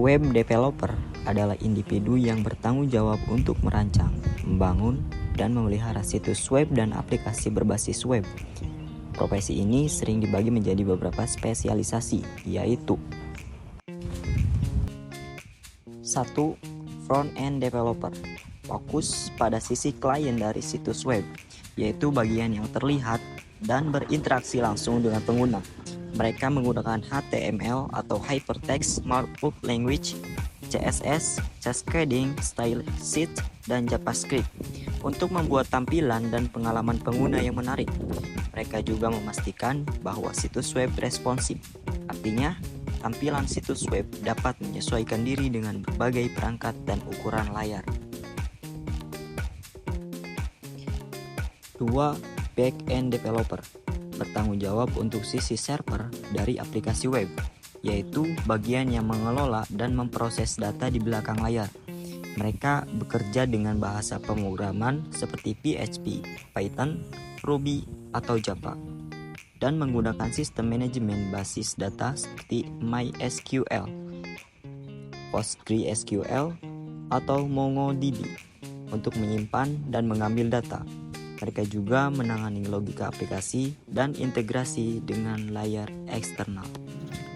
Web developer adalah individu yang bertanggung jawab untuk merancang, membangun, dan memelihara situs web dan aplikasi berbasis web. Profesi ini sering dibagi menjadi beberapa spesialisasi, yaitu 1. Front-end developer, fokus pada sisi klien dari situs web, yaitu bagian yang terlihat dan berinteraksi langsung dengan pengguna. Mereka menggunakan HTML atau Hypertext Markup Language, CSS, Cascading Style Sheet, dan JavaScript untuk membuat tampilan dan pengalaman pengguna yang menarik. Mereka juga memastikan bahwa situs web responsif, artinya tampilan situs web dapat menyesuaikan diri dengan berbagai perangkat dan ukuran layar. 2. Back-end developer, bertanggung jawab untuk sisi server dari aplikasi web, yaitu bagian yang mengelola dan memproses data di belakang layar. Mereka bekerja dengan bahasa pemrograman seperti PHP, Python, Ruby, atau Java, dan menggunakan sistem manajemen basis data seperti MySQL, PostgreSQL, atau MongoDB untuk menyimpan dan mengambil data. Mereka juga menangani logika aplikasi dan integrasi dengan layar eksternal.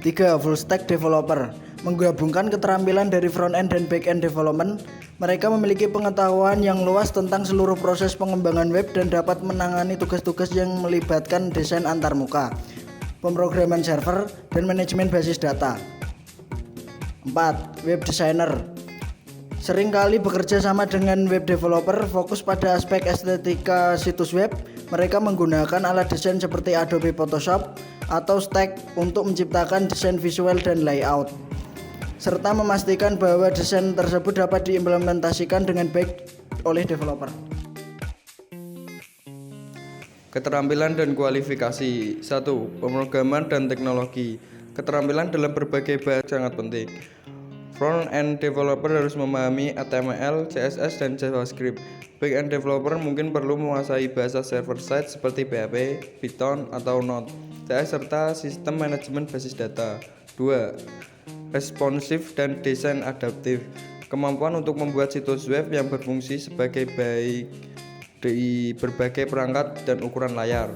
3. Full stack developer, menggabungkan keterampilan dari front-end dan back-end development. Mereka memiliki pengetahuan yang luas tentang seluruh proses pengembangan web dan dapat menangani tugas-tugas yang melibatkan desain antarmuka, pemrograman server, dan manajemen basis data. 4. Web designer, seringkali bekerja sama dengan web developer, fokus pada aspek estetika situs web. Mereka menggunakan alat desain seperti Adobe Photoshop atau Stack untuk menciptakan desain visual dan layout, serta memastikan bahwa desain tersebut dapat diimplementasikan dengan baik oleh developer. Keterampilan dan kualifikasi. 1. Pemrograman dan teknologi. Keterampilan dalam berbagai bahasa sangat penting. Front-end developer harus memahami HTML, CSS, dan JavaScript. Back-end developer mungkin perlu menguasai bahasa server-side seperti PHP, Python, atau Node, serta sistem manajemen basis data. 2. Responsif dan desain adaptif. Kemampuan untuk membuat situs web yang berfungsi sebagai baik di berbagai perangkat dan ukuran layar.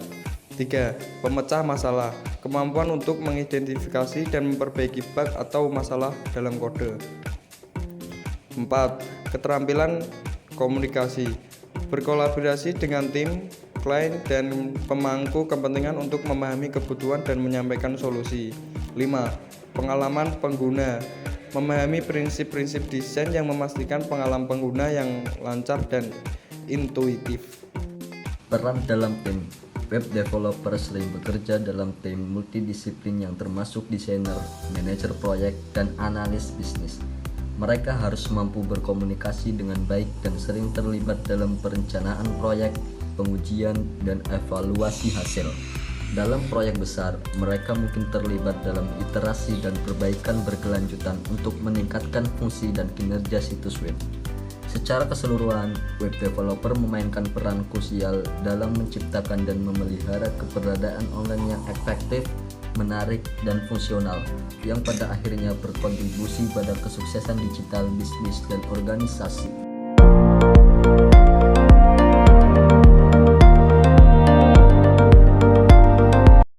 3. Pemecah masalah. Kemampuan untuk mengidentifikasi dan memperbaiki bug atau masalah dalam kode. 4. Keterampilan komunikasi. Berkolaborasi dengan tim, klien, dan pemangku kepentingan untuk memahami kebutuhan dan menyampaikan solusi. 5. Pengalaman pengguna. Memahami prinsip-prinsip desain yang memastikan pengalaman pengguna yang lancar dan intuitif. Peran dalam tim. Web developer sering bekerja dalam tim multidisiplin yang termasuk desainer, manajer proyek, dan analis bisnis. Mereka harus mampu berkomunikasi dengan baik dan sering terlibat dalam perencanaan proyek, pengujian, dan evaluasi hasil. Dalam proyek besar, mereka mungkin terlibat dalam iterasi dan perbaikan berkelanjutan untuk meningkatkan fungsi dan kinerja situs web. Secara keseluruhan, web developer memainkan peran krusial dalam menciptakan dan memelihara keberadaan online yang efektif, menarik, dan fungsional, yang pada akhirnya berkontribusi pada kesuksesan digital bisnis dan organisasi.